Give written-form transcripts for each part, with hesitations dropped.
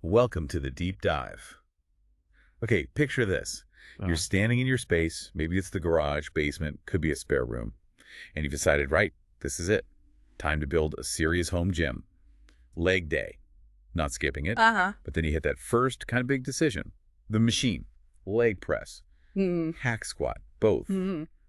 Welcome to the deep dive. Okay, picture this. You're standing in your space. Maybe it's the garage, basement, could be a spare room. And you've decided, right, this is it. Time to build a serious home gym. Leg day. Not skipping it. But then you hit that first kind of big decision. The machine. Leg press. Hack squat. Both.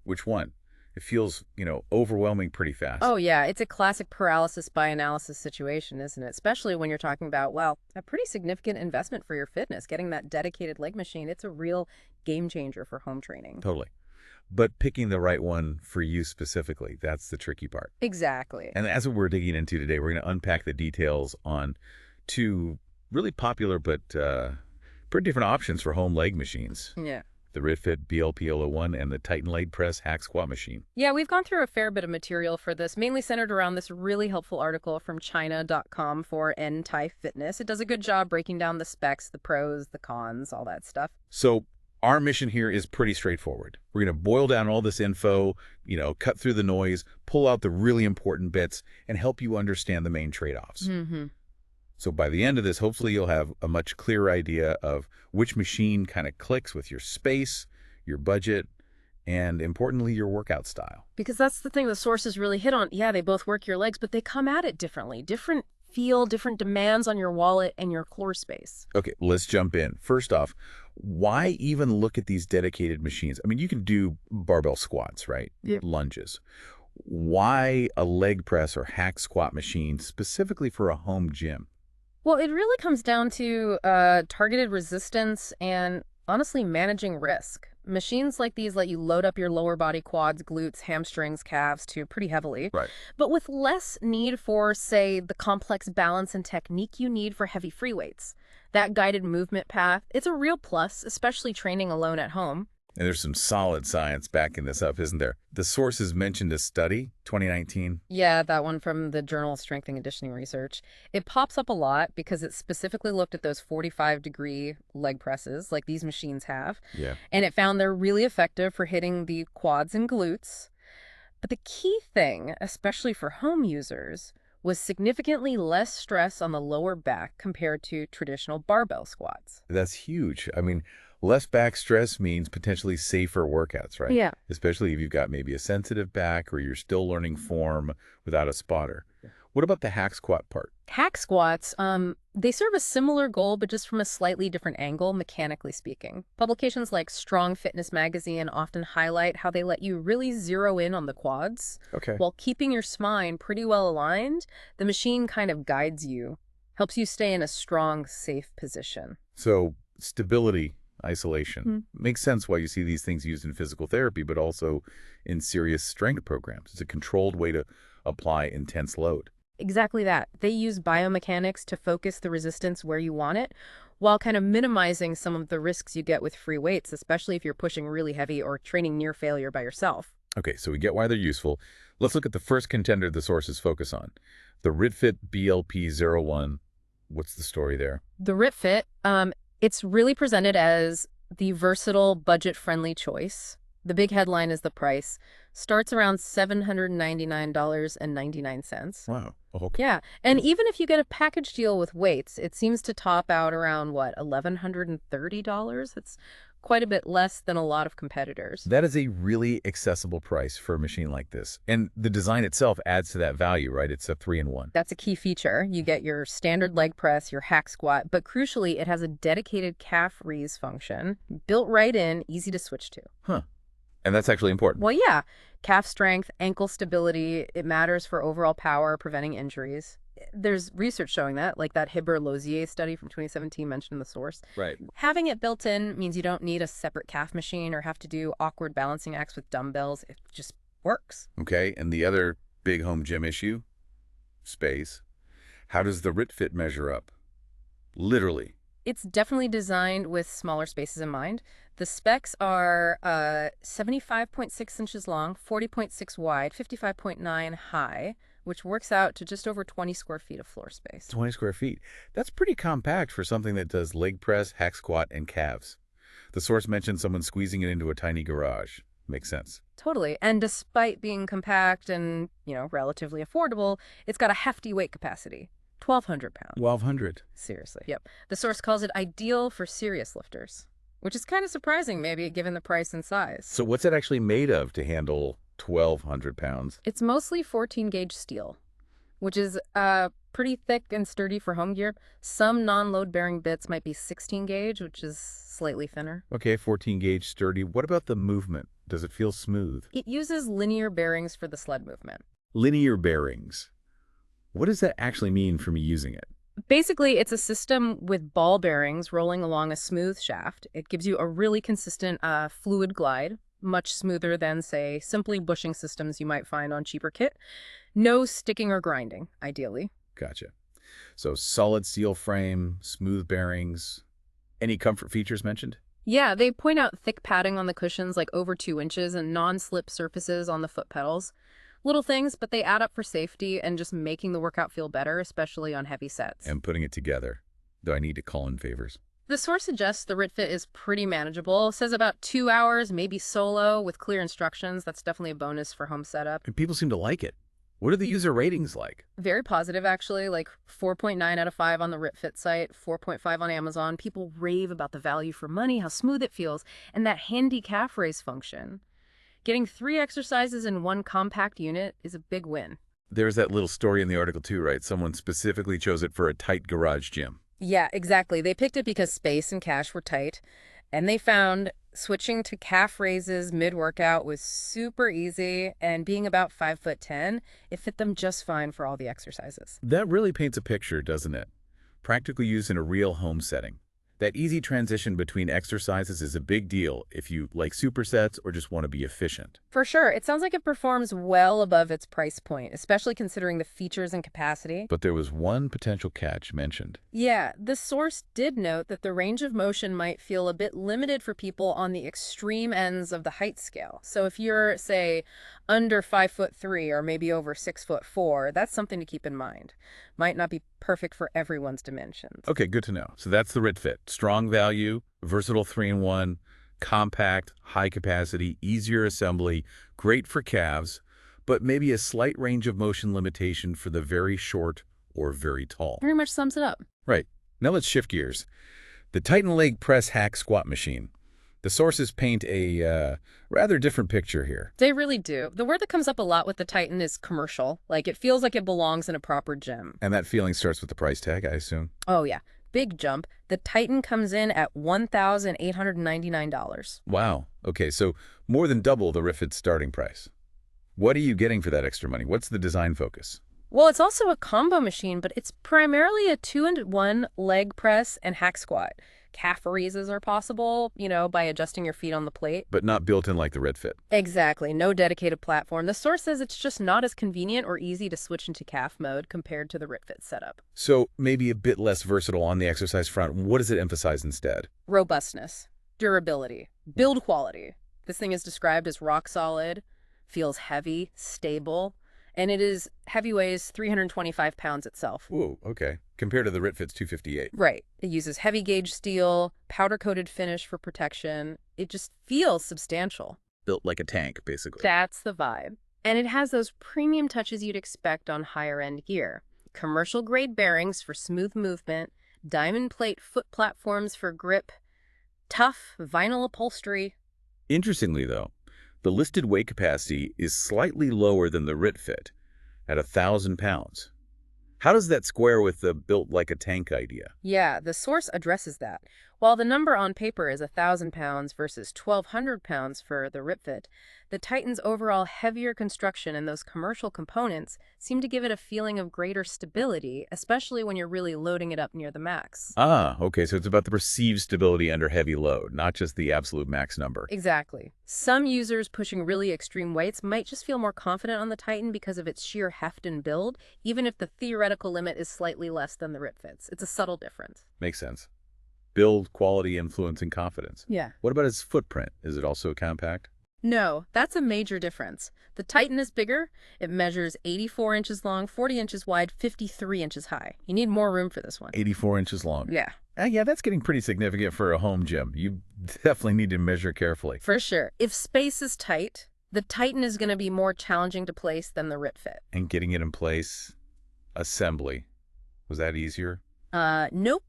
Which one? It feels, overwhelming pretty fast. Oh, yeah. It's a classic paralysis by analysis situation, isn't it? Especially when you're talking about, well, a pretty significant investment for your fitness. Getting that dedicated leg machine, it's a real game changer for home training. Totally. But picking the right one for you specifically, that's the tricky part. Exactly. And that's what we're digging into today. We're going to unpack the details on two really popular but pretty different options for home leg machines. Yeah. The RitFit BLP01 and the Titan leg press hack squat machine. Yeah, we've gone through a fair bit of material for this, mainly centered around this really helpful article from China.com for Ntaifitness. It does a good job breaking down the specs, the pros, the cons, all that stuff. So our mission here is pretty straightforward. We're going to boil down all this info, cut through the noise, pull out the really important bits, and help you understand the main trade-offs. So by the end of this, hopefully you'll have a much clearer idea of which machine kind of clicks with your space, your budget, and importantly, your workout style. Because that's the thing the sources really hit on. Yeah, they both work your legs, but they come at it differently. Different feel, different demands on your wallet and your floor space. Okay, let's jump in. First off, why even look at these dedicated machines? I mean, you can do barbell squats, right? Yep. Lunges. Why a leg press or hack squat machine specifically for a home gym? Well, it really comes down to targeted resistance and, honestly, managing risk. Machines like these let you load up your lower body quads, glutes, hamstrings, calves, too, pretty heavily. Right. But with less need for, say, the complex balance and technique you need for heavy free weights. That guided movement path, it's a real plus, especially training alone at home. And there's some solid science backing this up, isn't there? The sources mentioned a study, 2019. Yeah, that one from the Journal of Strength and Conditioning Research. It pops up a lot because it specifically looked at those 45-degree leg presses like these machines have. Yeah. And it found they're really effective for hitting the quads and glutes. But the key thing, especially for home users, was significantly less stress on the lower back compared to traditional barbell squats. That's huge. I mean, less back stress means potentially safer workouts, right? Yeah. Especially if you've got maybe a sensitive back or you're still learning form without a spotter. What about the hack squat part? Hack squats, they serve a similar goal, but just from a slightly different angle, mechanically speaking. Publications like Strong Fitness Magazine often highlight how they let you really zero in on the quads. Okay. While keeping your spine pretty well aligned, the machine kind of guides you, helps you stay in a strong, safe position. So stability, isolation. Makes sense why you see these things used in physical therapy, but also in serious strength programs. It's a controlled way to apply intense load. Exactly that. They use biomechanics to focus the resistance where you want it, while kind of minimizing some of the risks you get with free weights, especially if you're pushing really heavy or training near failure by yourself. Okay, so we get why they're useful. Let's look at the first contender the sources focus on. The RitFit BLP01. What's the story there? The RitFit, it's really presented as the versatile, budget-friendly choice. The big headline is the price. Starts around $799.99. Wow. Okay. Yeah, and even if you get a package deal with weights, it seems to top out around, $1,130? It's quite a bit less than a lot of competitors. That is a really accessible price for a machine like this. And the design itself adds to that value, right? It's a 3-in-1. That's a key feature. You get your standard leg press, your hack squat, but crucially, it has a dedicated calf raise function, built right in, easy to switch to. Huh. And that's actually important. Well, yeah. Calf strength, ankle stability, it matters for overall power, preventing injuries. There's research showing that, like that Hibber-Lozier study from 2017 mentioned in the source. Right. Having it built in means you don't need a separate calf machine or have to do awkward balancing acts with dumbbells. It just works. Okay, and the other big home gym issue? Space. How does the RitFit measure up? Literally. It's definitely designed with smaller spaces in mind. The specs are 75.6 inches long, 40.6 wide, 55.9 high, which works out to just over 20 square feet of floor space. 20 square feet. That's pretty compact for something that does leg press, hack squat, and calves. The source mentioned someone squeezing it into a tiny garage. Makes sense. Totally. And despite being compact and, relatively affordable, it's got a hefty weight capacity. 1,200 pounds. 1,200. Seriously. Yep. The source calls it ideal for serious lifters, which is kind of surprising, maybe, given the price and size. So what's it actually made of to handle 1,200 pounds? It's mostly 14-gauge steel, which is pretty thick and sturdy for home gear. Some non-load-bearing bits might be 16-gauge, which is slightly thinner. Okay, 14-gauge sturdy. What about the movement? Does it feel smooth? It uses linear bearings for the sled movement. Linear bearings. What does that actually mean for me using it? Basically, it's a system with ball bearings rolling along a smooth shaft. It gives you a really consistent fluid glide, much smoother than, say, simply bushing systems you might find on cheaper kit. No sticking or grinding, ideally. Gotcha. So solid steel frame, smooth bearings. Any comfort features mentioned? Yeah, they point out thick padding on the cushions, like over 2 inches, and non-slip surfaces on the foot pedals. Little things, but they add up for safety and just making the workout feel better, especially on heavy sets. And putting it together. Do I need to call in favors? The source suggests the RitFit is pretty manageable. Says about 2 hours, maybe solo, with clear instructions. That's definitely a bonus for home setup. And people seem to like it. What are the user ratings like? Very positive, actually, like 4.9 out of 5 on the RitFit site, 4.5 on Amazon. People rave about the value for money, how smooth it feels, and that handy calf raise function. Getting 3 exercises in one compact unit is a big win. There's that little story in the article too, right? Someone specifically chose it for a tight garage gym. Yeah, exactly. They picked it because space and cash were tight, and they found switching to calf raises mid-workout was super easy, and being about 5'10", it fit them just fine for all the exercises. That really paints a picture, doesn't it? Practical use in a real home setting. That easy transition between exercises is a big deal if you like supersets or just want to be efficient. For sure. It sounds like it performs well above its price point, especially considering the features and capacity. But there was one potential catch mentioned. Yeah, the source did note that the range of motion might feel a bit limited for people on the extreme ends of the height scale. So if you're, say, under 5'3" or maybe over 6'4", that's something to keep in mind. Might not be perfect for everyone's dimensions. Okay, good to know. So that's the RitFit. Strong value, versatile 3-in-1, compact, high capacity, easier assembly, great for calves, but maybe a slight range of motion limitation for the very short or very tall. Pretty much sums it up. Right. Now let's shift gears. The Titan Leg Press Hack Squat Machine. The sources paint a rather different picture here. They really do. The word that comes up a lot with the Titan is commercial. Like, it feels like it belongs in a proper gym. And that feeling starts with the price tag, I assume? Oh, yeah. Big jump. The Titan comes in at $1,899. Wow. Okay, so more than double the RitFit's starting price. What are you getting for that extra money? What's the design focus? Well, it's also a combo machine, but it's primarily a 2-in-1 leg press and hack squat. Calf raises are possible, by adjusting your feet on the plate. But not built in like the RitFit. Exactly. No dedicated platform. The source says it's just not as convenient or easy to switch into calf mode compared to the RitFit setup. So maybe a bit less versatile on the exercise front. What does it emphasize instead? Robustness, durability, build quality. This thing is described as rock solid, feels heavy, stable, and it is heavy, weighs 325 pounds itself. Whoa, okay. Compared to the RitFit's 258. Right. It uses heavy gauge steel, powder-coated finish for protection. It just feels substantial. Built like a tank, basically. That's the vibe. And it has those premium touches you'd expect on higher-end gear. Commercial-grade bearings for smooth movement, diamond plate foot platforms for grip, tough vinyl upholstery. Interestingly, though, the listed weight capacity is slightly lower than the RitFit, at 1,000 pounds. How does that square with the built like a tank idea? Yeah, the source addresses that. While the number on paper is 1,000 pounds versus 1,200 pounds for the RitFit, the Titan's overall heavier construction and those commercial components seem to give it a feeling of greater stability, especially when you're really loading it up near the max. Ah, okay, so it's about the perceived stability under heavy load, not just the absolute max number. Exactly. Some users pushing really extreme weights might just feel more confident on the Titan because of its sheer heft and build, even if the theoretical limit is slightly less than the RitFit's. It's a subtle difference. Makes sense. Build, quality, influence, and confidence. Yeah. What about its footprint? Is it also compact? No, that's a major difference. The Titan is bigger. It measures 84 inches long, 40 inches wide, 53 inches high. You need more room for this one. 84 inches long. Yeah. Yeah, that's getting pretty significant for a home gym. You definitely need to measure carefully. For sure. If space is tight, the Titan is going to be more challenging to place than the RitFit. And getting it in place, assembly. Was that easier? Nope.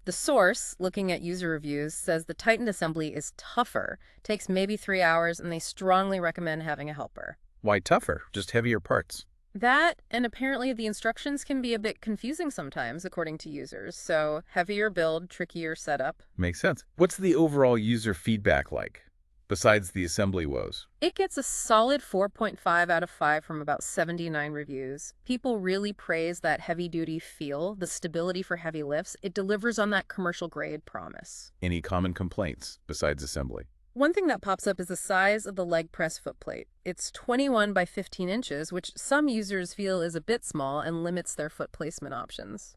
The source, looking at user reviews, says the Titan assembly is tougher, takes maybe 3 hours, and they strongly recommend having a helper. Why tougher? Just heavier parts. That, and apparently the instructions can be a bit confusing sometimes, according to users. So, heavier build, trickier setup. Makes sense. What's the overall user feedback like, besides the assembly woes? It gets a solid 4.5 out of 5 from about 79 reviews. People really praise that heavy-duty feel, the stability for heavy lifts. It delivers on that commercial-grade promise. Any common complaints besides assembly? One thing that pops up is the size of the leg press footplate. It's 21 by 15 inches, which some users feel is a bit small and limits their foot placement options.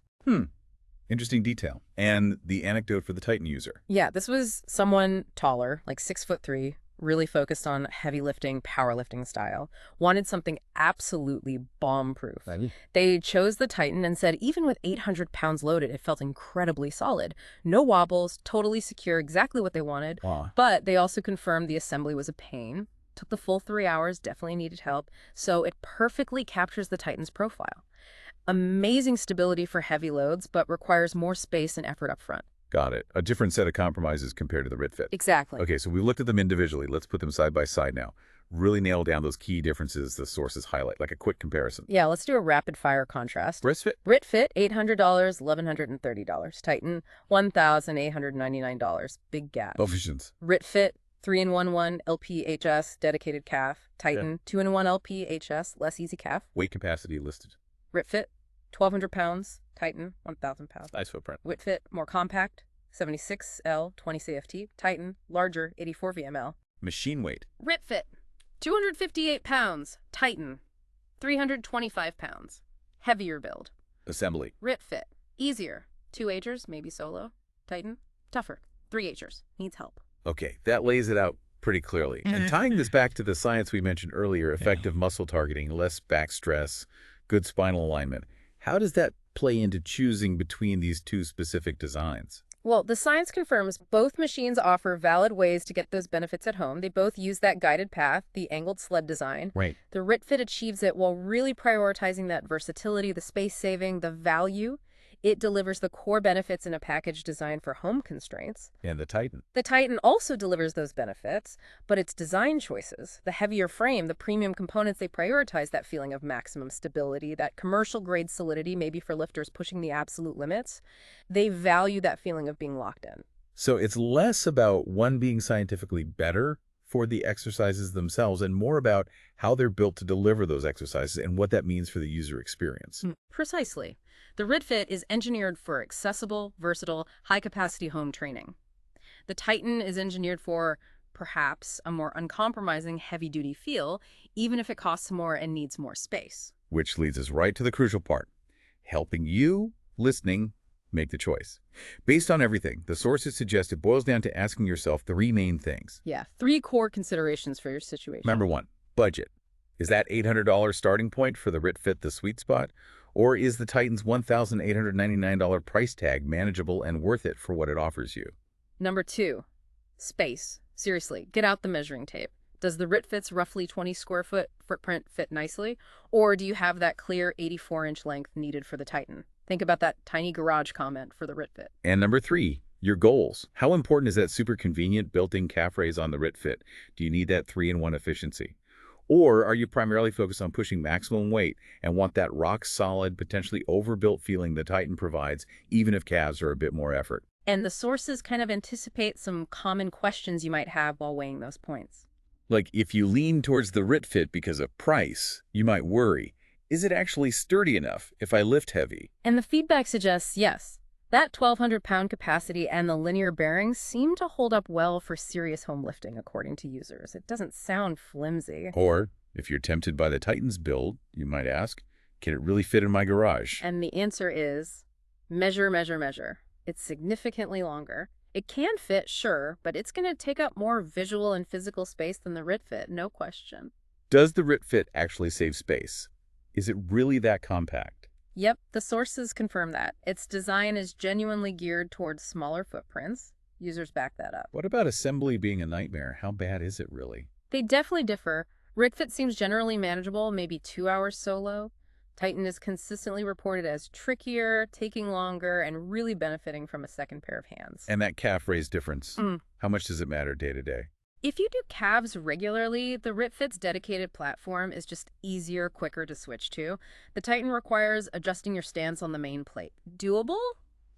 Interesting detail. And the anecdote for the Titan user. Yeah, this was someone taller, like 6'3", really focused on heavy lifting, powerlifting style. Wanted something absolutely bomb-proof. They chose the Titan and said even with 800 pounds loaded, it felt incredibly solid. No wobbles, totally secure, exactly what they wanted. Wow. But they also confirmed the assembly was a pain. Took the full 3 hours, definitely needed help. So it perfectly captures the Titan's profile. Amazing stability for heavy loads, but requires more space and effort up front. Got it. A different set of compromises compared to the RitFit. Exactly. Okay, so we looked at them individually. Let's put them side by side now. Really nail down those key differences the sources highlight, like a quick comparison. Yeah, let's do a rapid-fire contrast. RitFit? RitFit, $800, $1,130. Titan, $1,899. Big gap. Coefficients. RitFit, 3-in-1 LPHS, dedicated calf. Titan, 2-in-1 LPHS, less easy calf. Weight capacity listed. RitFit, 1,200 pounds. Titan, 1,000 pounds. Nice footprint. RitFit, more compact, 76L, 20 CFT. Titan, larger, 84 VML. Machine weight. RitFit, 258 pounds. Titan, 325 pounds. Heavier build. Assembly. RitFit, easier. 2 agers, maybe solo. Titan, tougher. 3 agers, needs help. Okay, that lays it out pretty clearly. And tying this back to the science we mentioned earlier, effective muscle targeting, less back stress, good spinal alignment, how does that play into choosing between these two specific designs? Well, the science confirms both machines offer valid ways to get those benefits at home. They both use that guided path, the angled sled design. Right. The RitFit achieves it while really prioritizing that versatility, the space saving, the value. It delivers the core benefits in a package designed for home constraints. And the Titan. The Titan also delivers those benefits, but its design choices, the heavier frame, the premium components, they prioritize that feeling of maximum stability, that commercial-grade solidity, maybe for lifters pushing the absolute limits. They value that feeling of being locked in. So it's less about one being scientifically better for the exercises themselves and more about how they're built to deliver those exercises and what that means for the user experience. Precisely. The RitFit is engineered for accessible, versatile, high-capacity home training. The Titan is engineered for, perhaps, a more uncompromising heavy-duty feel, even if it costs more and needs more space. Which leads us right to the crucial part, helping you, listening, make the choice. Based on everything, the sources suggest it boils down to asking yourself 3 main things. Yeah, 3 core considerations for your situation. Number 1, budget. Is that $800 starting point for the RitFit the sweet spot? Or is the Titan's $1,899 price tag manageable and worth it for what it offers you? Number 2, space. Seriously, get out the measuring tape. Does the RitFit's roughly 20 square foot footprint fit nicely? Or do you have that clear 84-inch length needed for the Titan? Think about that tiny garage comment for the RitFit. And number 3, your goals. How important is that super convenient built-in calf raise on the RitFit? Do you need that 3-in-1 efficiency? Or are you primarily focused on pushing maximum weight and want that rock-solid, potentially overbuilt feeling the Titan provides, even if calves are a bit more effort? And the sources kind of anticipate some common questions you might have while weighing those points. Like, if you lean towards the RitFit because of price, you might worry, is it actually sturdy enough if I lift heavy? And the feedback suggests yes. That 1,200-pound capacity and the linear bearings seem to hold up well for serious home lifting, according to users. It doesn't sound flimsy. Or, if you're tempted by the Titan's build, you might ask, can it really fit in my garage? And the answer is measure, measure, measure. It's significantly longer. It can fit, sure, but it's going to take up more visual and physical space than the RitFit, no question. Does the RitFit actually save space? Is it really that compact? Yep, the sources confirm that. Its design is genuinely geared towards smaller footprints. Users back that up. What about assembly being a nightmare? How bad is it really? They definitely differ. RitFit seems generally manageable, maybe 2 hours solo. Titan is consistently reported as trickier, taking longer, and really benefiting from a second pair of hands. And that calf raise difference, how much does it matter day to day? If you do calves regularly, the RitFit's dedicated platform is just easier, quicker to switch to. The Titan requires adjusting your stance on the main plate. Doable?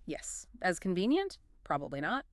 Yes. As convenient? Probably not.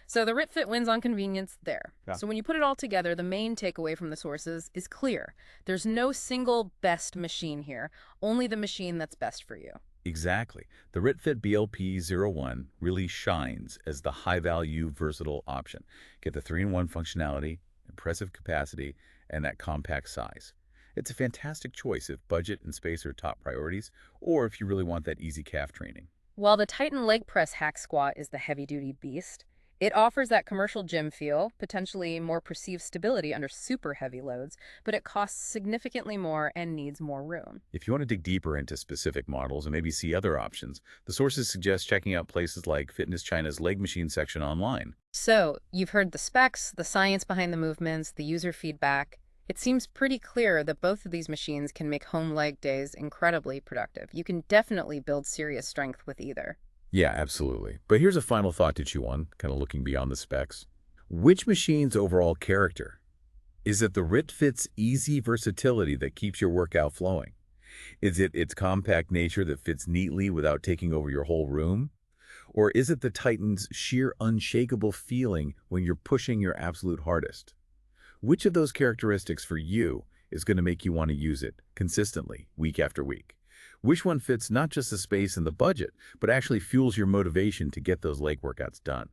So the RitFit wins on convenience there. Yeah. So when you put it all together, the main takeaway from the sources is clear. There's no single best machine here, only the machine that's best for you. Exactly. The RitFit BLP01 really shines as the high-value, versatile option. Get the 3-in-1 functionality, impressive capacity, and that compact size. It's a fantastic choice if budget and space are top priorities, or if you really want that easy calf training. While the Titan leg press hack squat is the heavy-duty beast, it offers that commercial gym feel, potentially more perceived stability under super heavy loads, but it costs significantly more and needs more room. If you want to dig deeper into specific models and maybe see other options, the sources suggest checking out places like Fitness China's leg machine section online. So, you've heard the specs, the science behind the movements, the user feedback. It seems pretty clear that both of these machines can make home leg days incredibly productive. You can definitely build serious strength with either. Yeah, absolutely. But here's a final thought to chew on, kind of looking beyond the specs. Which machine's overall character? Is it the RitFit's easy versatility that keeps your workout flowing? Is it its compact nature that fits neatly without taking over your whole room? Or is it the Titan's sheer unshakable feeling when you're pushing your absolute hardest? Which of those characteristics for you is going to make you want to use it consistently, week after week? Which one fits not just the space and the budget, but actually fuels your motivation to get those leg workouts done?